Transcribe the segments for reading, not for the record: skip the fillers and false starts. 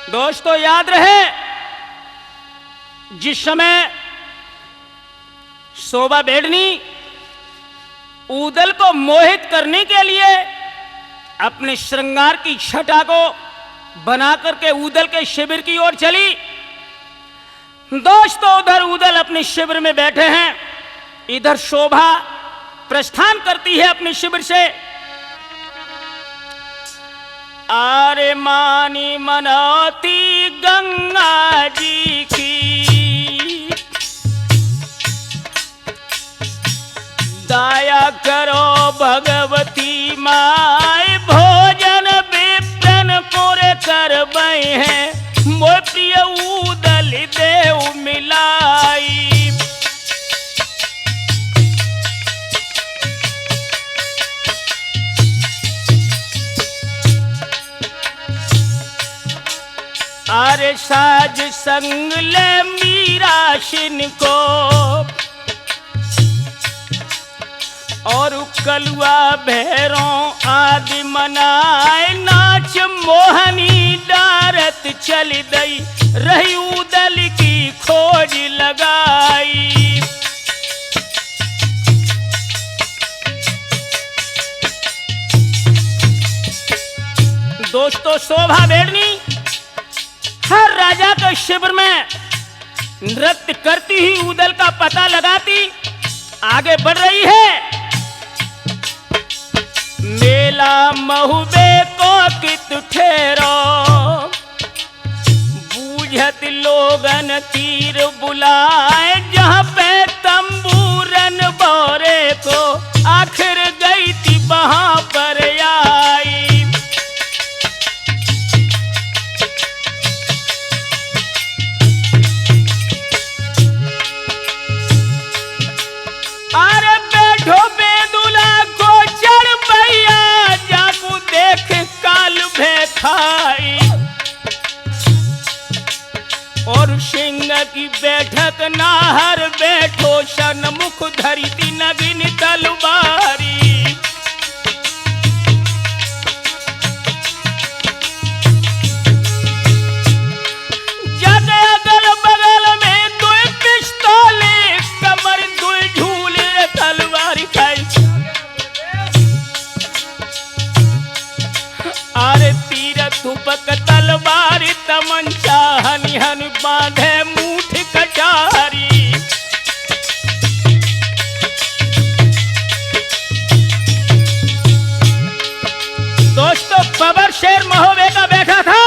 दोस्तों याद रहे, जिस समय शोभा भेड़नी ऊदल को मोहित करने के लिए अपने श्रृंगार की छटा को बना करके ऊदल के शिविर की ओर चली। दोस्तों उधर ऊदल अपने शिविर में बैठे हैं, इधर शोभा प्रस्थान करती है अपने शिविर से। आरे मानी मनौती गंगा जी की, दया करो भगवती माय, भोजन विप्रन कोरे कर बई है, मोर प्रिय ऊदल देव मिलाई। अरे साज संग ले मीरा शिन को, और कलुआ भैरों आदि मनाए, नाच मोहनी डारत चल दई, रही ऊदल की खोज लगाई। दोस्तों शोभा भेड़नी हर राजा के शिविर में नृत्य करती ही ऊदल का पता लगाती आगे बढ़ रही है। मेला महुबे को कित ठेरो, बूझत लोगन तीर बुलाए, जहां पे तंबूरन बोरे को, आखिर गई थी वहां पर आई। अरे बैठो बेदुला को चढ़ भैया, जाकू देख काल भे खाई, और सिंह की बैठक नाहर बैठो, सन्मुख धरी थी नगिन तलवारी। जग अगल बगल में दो पिस्तौले, कमर दो झूले तलवारी खाई। अरे तीर तुपक तलवारी, तमंचा हनि हनि बांधे मूठ कटारी। दोस्तों बबर शेर महोबे का बैठा था।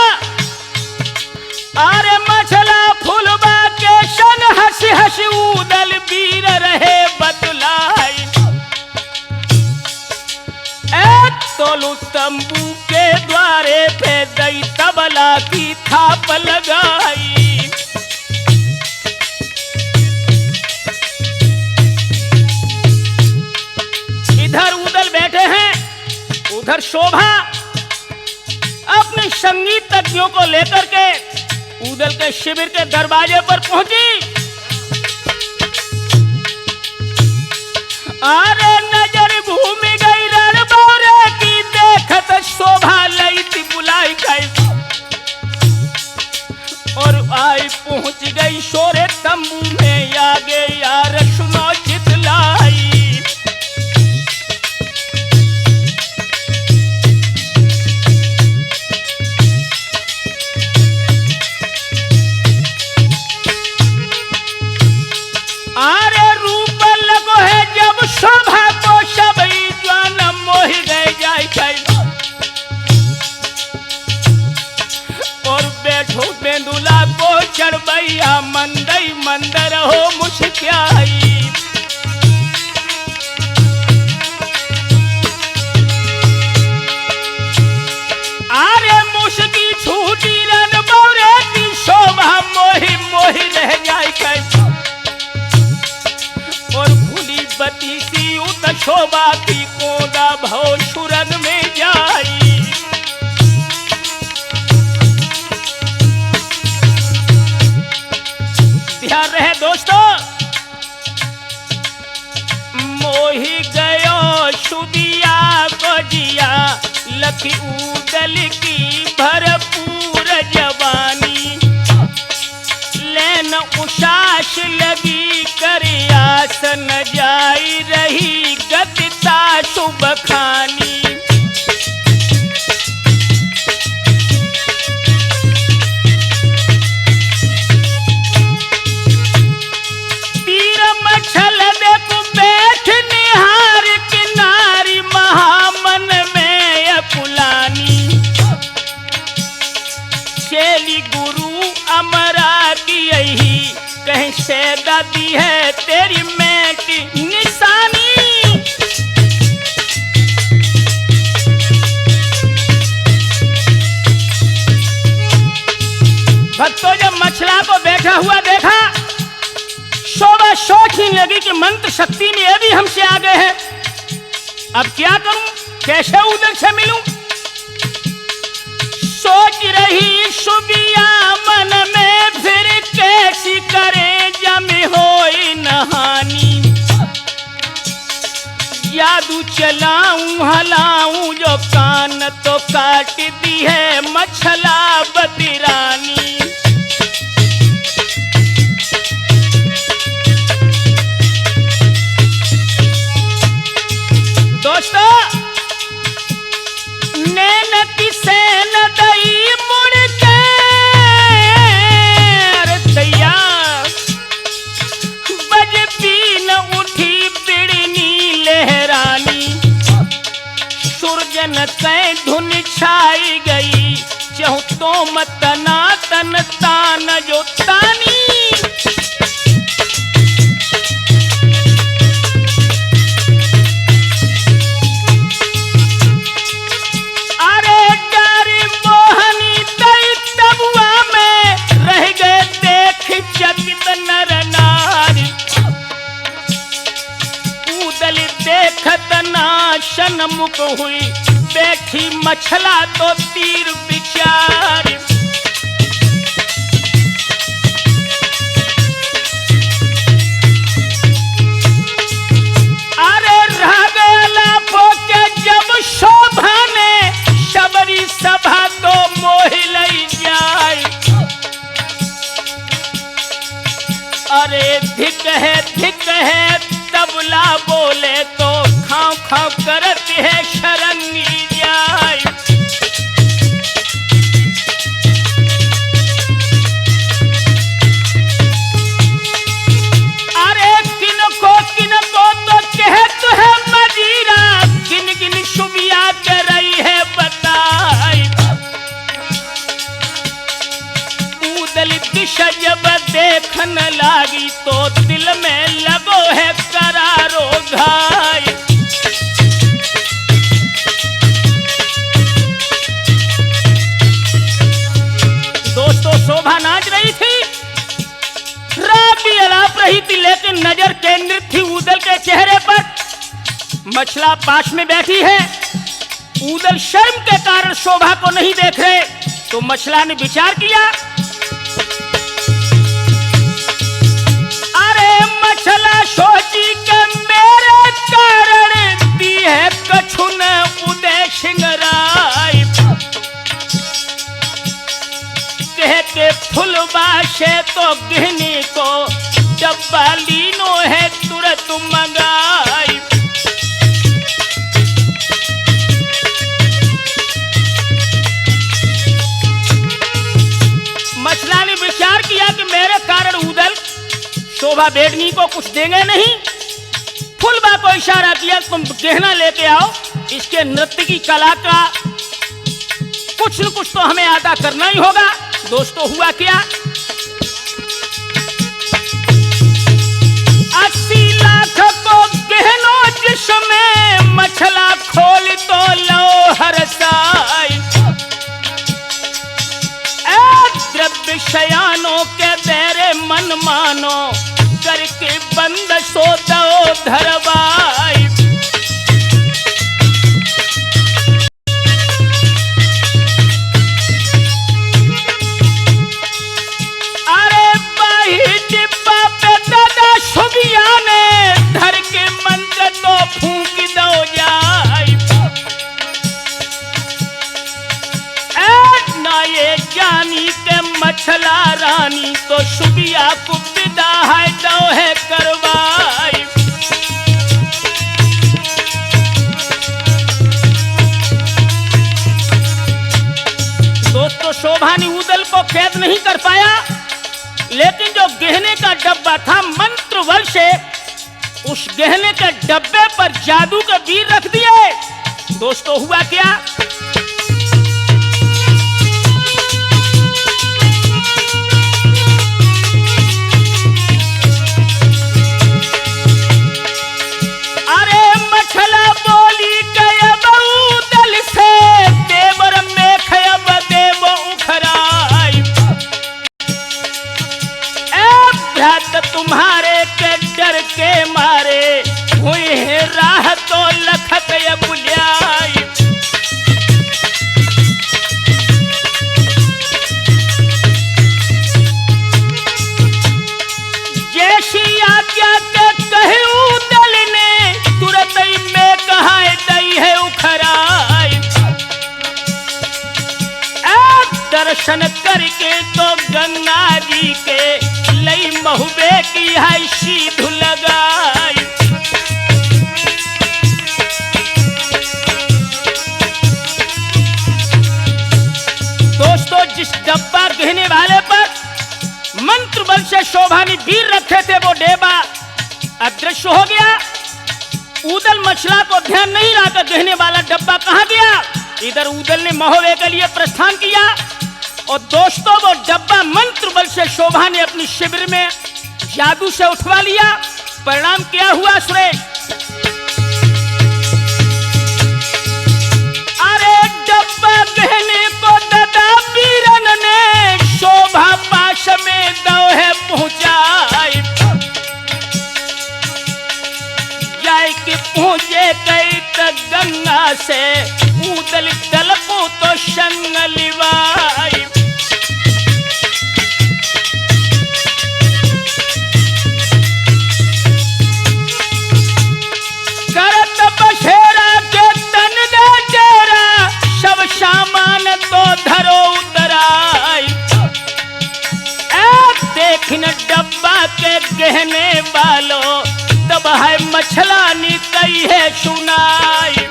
अरे मछला फुलबा के शन, हंसी हंसी ऊदल वीर रहे बतलाई। एक तोलू तंबू के द्वारे पे दई, तबला की थाप लगाई। इधर ऊदल बैठे हैं, उधर शोभा अपने संगीतज्ञों को लेकर के ऊदल के शिविर के दरवाजे पर पहुंची। अरे नजर भूमि गई रणबौरे की, देखत शोभा लई थी बुलाई गई, और आई पहुंच गई शोरे तंबू में, आगे यार सुनो चितलाई। अरे रूप लगो है जब शोभा को, सबई ज्वान मोह गए जाए, और बैठो बेंदुला को चढ़बैया, मंदई मंदर हो मुस्कियाई। अरे मुस्की छूटी रन बौरे की, शोभा मोही मोही रह जाए, और भूली बती सी उत शोभा की, कोदा भव सुरन में जाई। ध्यान रहे दोस्तों, मोही गयो सुदिया को जिया, लखी ऊदल की भरपूर जवान। न जाई रही गतिता शुभ खानी। तीर मछल देखो बैठ निहार किनारी महामन में अकुलानी। चेली गुरु अमरा की यही कहीं से दादी है तेरी मैं की निशानी। भक्तों जब मछला को बैठा हुआ देखा, शोभा सोचने लगी कि मंत्र शक्ति में ये भी हमसे आगे है, अब क्या करूं, कैसे उधर से मिलूं। सोच रही सुबिया मन में फिर कैसी करे जमी होई नहानी। जादू चलाऊं हलाऊं जो कान तो काट दी है मछला बदिरानी। दोस्तों नैन की सेन दई मुड़ के दैया बज पीन उठी पिड़नी लहरानी। सुरजन कै धुन छाई गई चहु तो मतना तन तान जो तानी। देखत नाशन मुख हुई बैठी मछला तो तीर विचार। अरे रह गया के जब शोभा ने शबरी सभा तो मोहि लई जाए। अरे धिक है तबला बोले तो खाओ खाओ करती है शरंगी जाए। अरे किनको तो कहत है मजीरा, किन किन शुबिया के रही है बताई। उदल दिशा जब देखन लागी तो दिल में लगो है करारो घाय। दोस्तों शोभा नाच रही थी, रात भी अलाप रही थी, लेकिन नजर केंद्रित थी उदल के चेहरे पर। मछला पास में बैठी है, उदल शर्म के कारण शोभा को नहीं देख रहे, तो मछला ने विचार किया। मछला सोची के मेरे कारण दी है कछुन उदय सिंगराय। कह के फुलबाशे तो गहनी को डब्बा लीनो है तुरंत मंगाई। मछला ने विचार किया कि मेरे कारण उदल शोभा बेडनी को कुछ देंगे नहीं। फुलबा को इशारा किया तुम गहना लेके आओ, इसके नृत्य की कला का कुछ न कुछ तो हमें अदा करना ही होगा। दोस्तों हुआ क्या, 80 लाख को गहनों जिसमें मछला खोल तो लो हरसाई। द्रव्य शयानों के तेरे मन मानो करके बंद सो दो धरवाई। अरे बाही डिब्बा पे दादा शुबिया ने धर के मंत्र तो फूंक दो जाए। ना ये जानी के मछला रानी तो शुबिया को विदा है दो है करवाई। तो शोभा ने ऊदल को कैद नहीं कर पाया, लेकिन जो गहने का डब्बा था मंत्र बल से उस गहने के डब्बे पर जादू के बीर रख दिए। दोस्तों हुआ क्या, अरे मछला बोली गया ऊदल से देवर में खयब देव उखराई, भ्रात तुम्हारे के डर के मारे हुई है राह तो लखत बुलियाई। जैसी आज्ञा के कहे ऊदल ने तुरंत में कहा दई है उखराई। दर्शन करके तो गंगा जी के लई महुबे की है सीध लगाई। दोस्तों जिस डब्बा गहने वाले पर मंत्र बल से शोभा ने वीर रखे थे वो डेबा अदृश्य हो गया। ऊदल मछला को ध्यान नहीं रहा कि गहने वाला डब्बा कहां गया। इधर ऊदल ने महोबे के लिए प्रस्थान किया और दोस्तों वो डब्बा मंत्र बल से शोभा ने अपनी शिविर में जादू से उठवा लिया। परिणाम क्या हुआ सुरेश, अरे डब्बा गहने को दादा वीरन ने शोभा पाश में दौहे पहुंचाई। जाय के पहुंचे गई त गंगा से ऊदल दल को तो संग लिवाई। करत बसेरा के तन दे डेरा सब सामान तो धरो उतराई। देखन डब्बा के गहने वालों तब है मछला नी कही है सुनाई।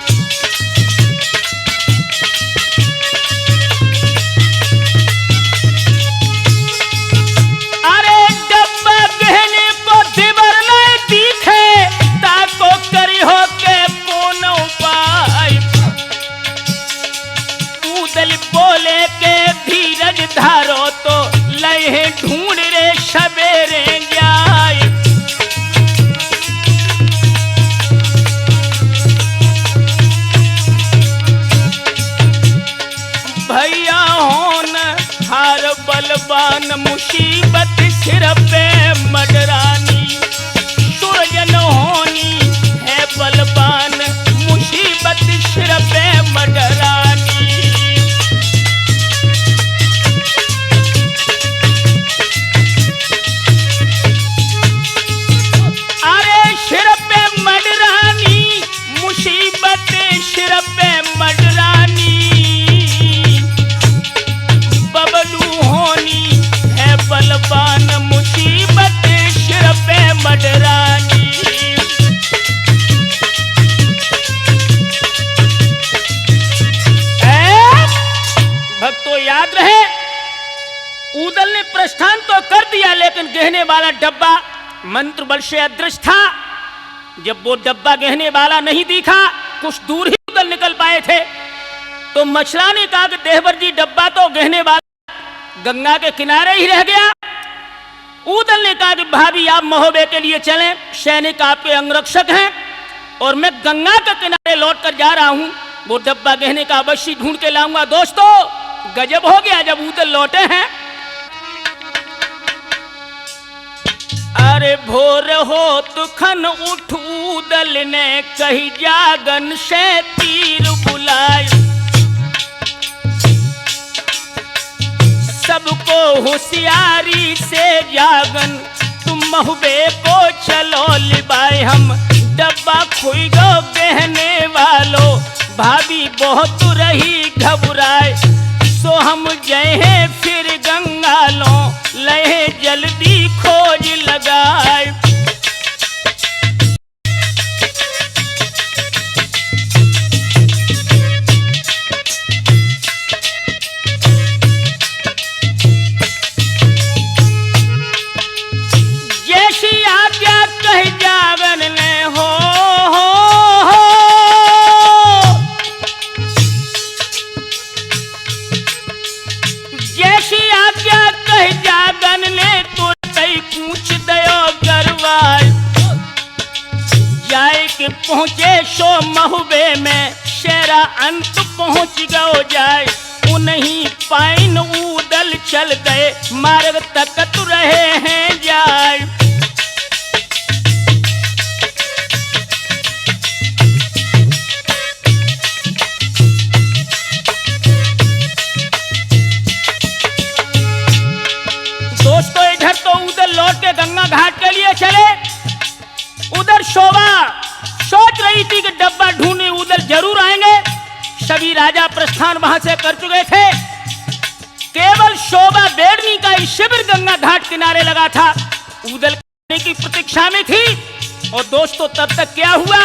अरे डब्बा गहने को दिवर नहीं दिखे ताको करी हो के कौन उपाय। ऊदल बोले के धीरज धारो तो लहे ढूंढ रे सवेरे जाए। भैया होन हार बलवान मुसीबत सिर पे मडरानी। सुरजन होनी है बलवान मुसीबत सिर पे मडरानी। अरे सिर पे मडरानी मुसीबत सिर पे मडरानी। बबलू होनी है बलवान मुसीबत सिर पे मडरानी। भक्तों याद रहे ऊदल ने प्रस्थान तो कर दिया लेकिन गहने वाला डब्बा मंत्र बल से अदृश्य था। जब वो डब्बा गहने वाला नहीं दिखा कुछ दूर ही ऊदल निकल पाए थे तो मछला ने कहा कि देहवर जी डब्बा तो गहने वाला गंगा के किनारे ही रह गया। ऊदल ने कहा कि भाभी आप महोबे के लिए चलें, सैनिक आपके अंगरक्षक हैं और मैं गंगा के किनारे लौट कर जा रहा हूं, वो डब्बा गहने का अवश्य ढूंढ के लाऊंगा। दोस्तों गजब हो गया जब ऊदल लौटे हैं। अरे भोर हो तुखन उठ ऊदल ने कही जागन से तीर बुलाए। सबको होशियारी से जागन तुम महुबे को चलो लिबाए। हम डब्बा खुई गो गहने वालों भाभी बहुत रही घबराए। सो हम जय हैं फिर गंगा लो लहे जल्दी खोज लगाए। पहुँचे सो महुबे में, शेरा अंत पहुँच गयो जाए। उन्हीं पाइन उदल चल गए, मार्ग तकत रहे हैं जाए। दोस्तों इधर तो उधर लौट के गंगा घाट के लिए चले। उधर शोभा सोच रही थी कि डब्बा ढूंढने उधर जरूर आएंगे। सभी राजा प्रस्थान वहां से कर चुके थे। केवल शोभा बेड़नी का ही शिविर गंगा घाट किनारे लगा था, उदल करने की प्रतीक्षा में थी। और दोस्तों तब तक क्या हुआ,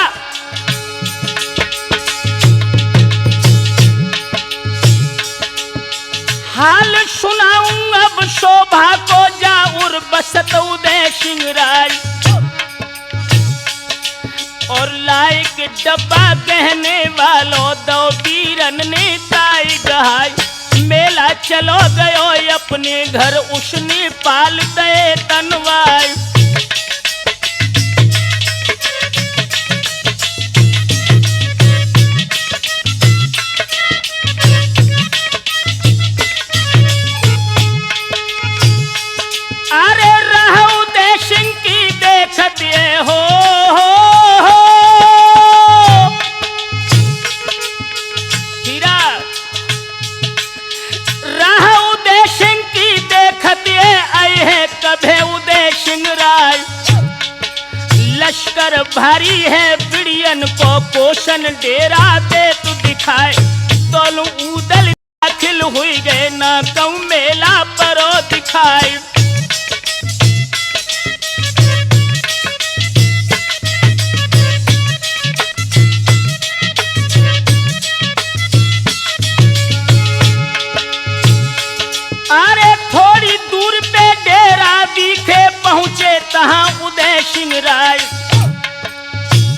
हाल सुनाऊं अब शोभा को जाऊर बसत उदय सिंह राय। और लाए के डब्बा कहने वालों दो वीरन ने ताई गहाई। मेला चलो गयो अपने घर उसने पाल दे तनवाई। अरे रहू दे सिंह की देख दिए हो, रहू दे सिंह की देख दिए आए है कभे उदय सिंह राय। लश्कर भारी है बिड़ियन को पोषण डेरा दे तू दिखाए। तोलू उदल दाखिल हुई गए ना कहूँ मेला परो दिखाए। अरे थोड़ी दूर पे डेरा दिखे पहुंचे तहां उदय सिंह राय।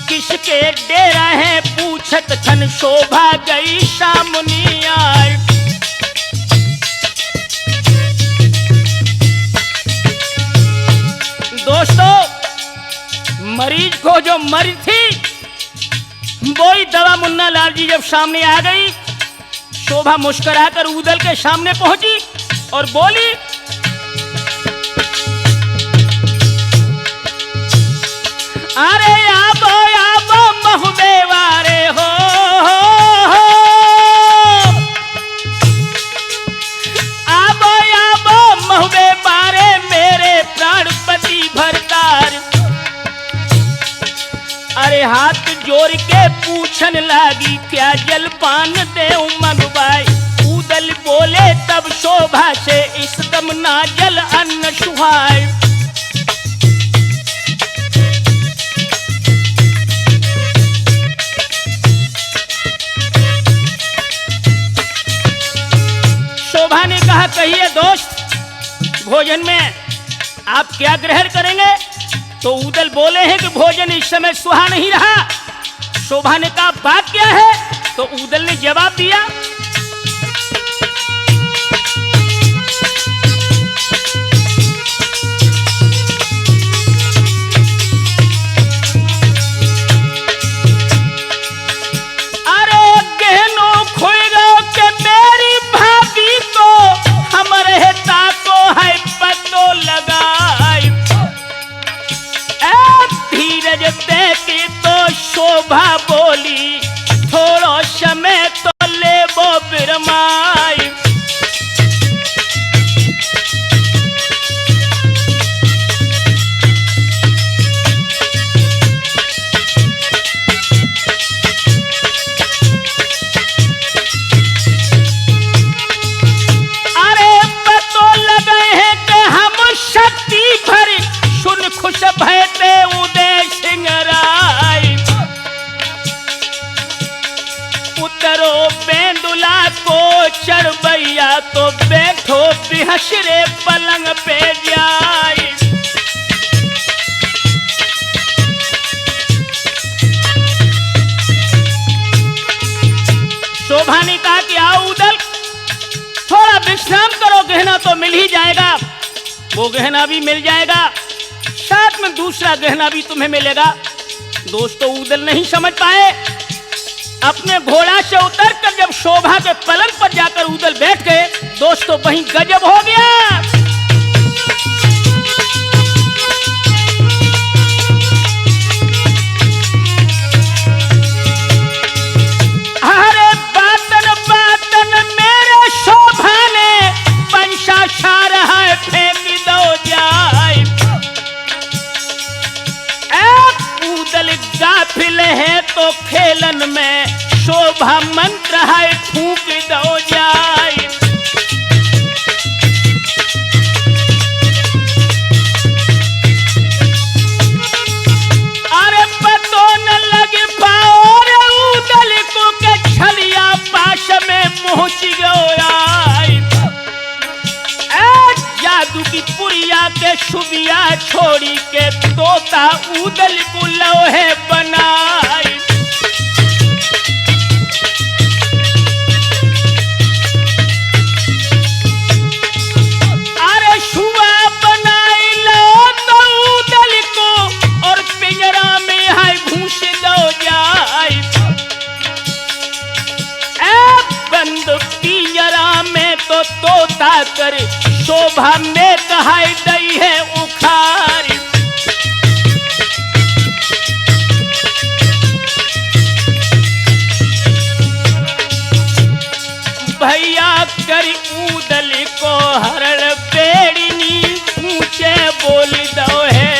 किसके डेरा है पूछत छन शोभा गई सामने आए। दोस्तों मरीज को जो मरी थी वही दवा मुन्ना लाल जी जब सामने आ गई, शोभा मुस्कुराकर उदल के सामने पहुंची और बोली, अरे आबो आबो महुबे वारे हो, आबो आबो महुबे वारे मेरे प्राणपति भरतार। अरे हाथ जोड़ के पूछन लागी क्या जलपान देऊं मंगवाई। उदल बोले तब शोभा से इस दम ना जल अन्न सुहाय। शोभा ने कहा कहिए दोस्त भोजन में आप क्या ग्रहण करेंगे। तो उदल बोले हैं कि भोजन इस समय सुहा नहीं रहा। शोभा ने कहा बात क्या है। तो उदल ने जवाब दिया, अरे गहनो खोएगा के मेरी भाभी को हमारे हेता को है पतो लगाई। धीरज देती तो शोभा बोली थोड़ो समय तो ले वो बिरमाई। अरे पतो लगे हैं कि हम शक्ति भरी सुन खुश भयते उदय सिंह राय। उतरो बेंदुला को चढ़बैया तो बैठो बिहसरे पलंग पे जाए। शोभा ने कहा कि आओ उदल थोड़ा विश्राम करो, गहना तो मिल ही जाएगा। वो गहना भी मिल जाएगा, साथ में दूसरा गहना भी तुम्हें मिलेगा। दोस्तों ऊदल नहीं समझ पाए। अपने घोड़ा से उतरकर जब शोभा के पलंग पर जाकर ऊदल बैठ गए, दोस्तों वहीं गजब हो गया। अरे बातन बातन मेरे शोभा ने पंशा छा रहा है, फेंक दो जाए। ऊदल गाफिल है तो खेलन में, शोभा मंत्र है फूंक दो जाए। अरे पतो न लग पाओ ऊदल को के छलिया पाश में पहुंच गया। जादू की पुरिया के शुबिया छोड़ी के तोता ऊदल को लोहे बनाई। अरे शुआ बनाई लो तो ऊदल को, और पिंजरा में है घूस दो जाए। बंद पिंजरा में तो तोता कर, शोभा में कहाई दई है उखारी। भैया कर ऊदल को हरण पेड़नी, ऊंचे बोल दो है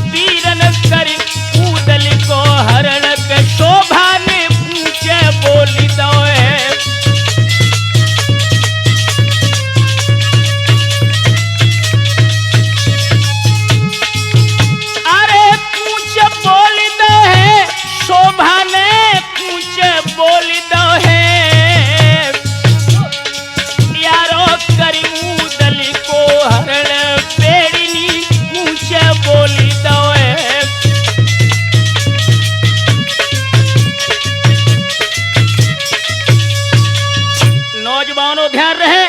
वीरन कर ऊदल को हरण के, शोभा ने ऊंचे बोल दो है। शोभा ने कुछ बोल दो है, यारो करी ऊदल को हरण पेड़नी, कुछ बोल दो है। नौजवानों ध्यान रहे,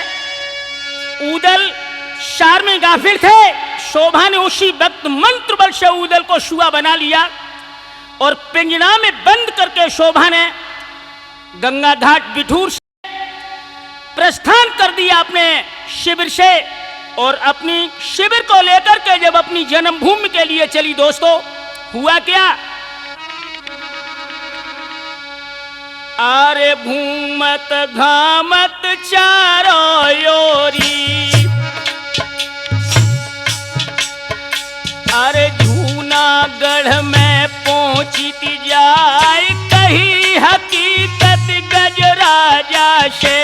ऊदल शार में गाफिल थे। शोभा ने उसी वक्त मंत्र बल से ऊदल को शुआ बना लिया और पिंजरा में बंद करके शोभा ने गंगा घाट बिठूर से प्रस्थान कर दिया अपने शिविर से, और अपनी शिविर को लेकर के जब अपनी जन्मभूमि के लिए चली, दोस्तों हुआ क्या? आरे भूमत घामत चारों योरी, अरे जूनागढ़ में पहुंची जाए, कही हकीकत गज राजा से,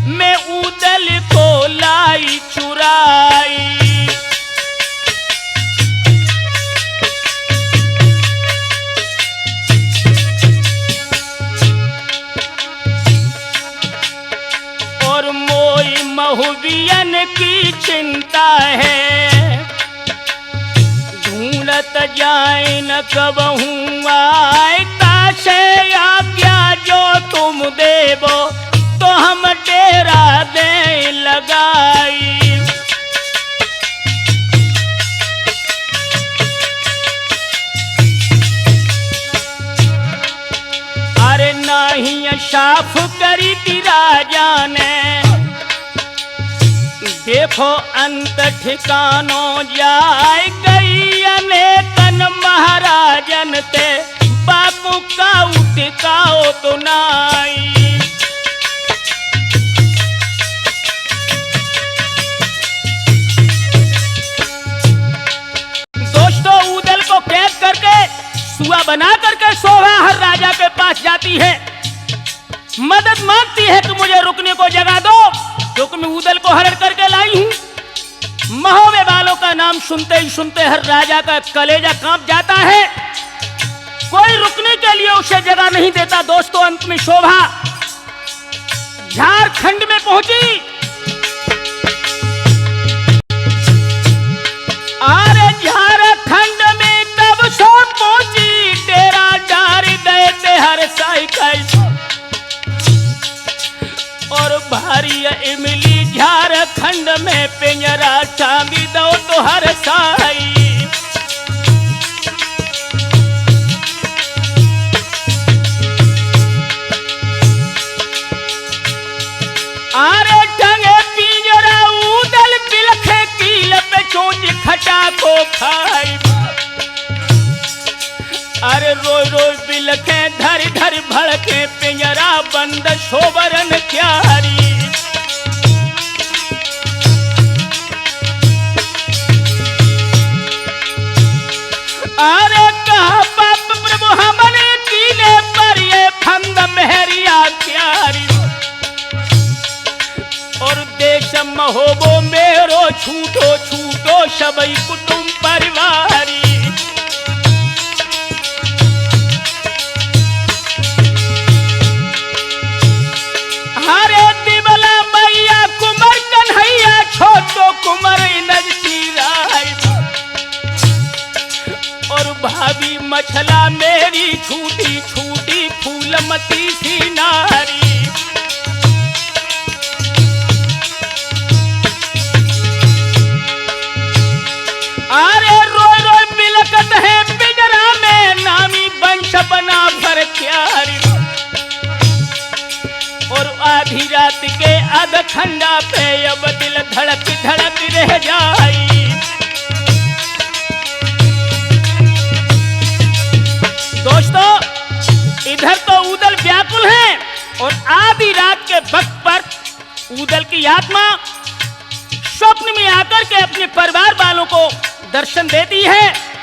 मैं ऊदल को लाई चुराई। और मोई महुबियन की चिंता है, ढूंढत जाए न कब हूँ आए, ताशे आज्ञा जो तुम देवो, तो हम डेरा दे लगाई। अरे नहीं साफ करी थी राजा ने, देखो अंत ठिकानों जाए, गई अनेकन महाराजन ते, बापू का उठकाओ तो नाई। दोस्तों ऊदल को कैद करके सुआ बना करके शोभा हर राजा के पास जाती है, मदद मांगती है कि मुझे रुकने को जगह दो, क्योंकि मैं ऊदल को हरण करके लाई हूं। महोबे वालों का नाम सुनते ही सुनते हर राजा का कलेजा कांप जाता है, कोई रुकने के लिए उसे जगह नहीं देता। दोस्तों अंत में शोभा झारखंड में पहुंची। अरे झारखंड में तब सो पहुंची, तेरा डार गए थे हर साइकिल, और भारी इमली झारखंड में पिंजरा टांगी दो तो हर साई। खाई। अरे रोय रोय बिलखे धर धर भड़के पिंजरा बंद शोभरन क्यारी। अरे कहा पाप प्रभु हमने कीने पर ये फंद मेहरिया क्यारी। और देश महोबो मेरो छूटो छूटो सबई कुटुंब परिवारी। हरे दिवला मैया कुमर कन्हैया छोटो कुमर नजराई। और भाभी मछला मेरी छूटी छूटी फूलमती सी नारी। अरे रोय रोय बिलकत है पिंजरा में नामी वंश बना भर क्यारी। और आधी रात के अधखंडा पे अब दिल धड़क धड़क रह जाई। दोस्तों इधर तो उदल व्याकुल है और आधी रात के वक्त पर उदल की आत्मा स्वप्न में आकर के अपने परिवार वालों को दर्शन देती है।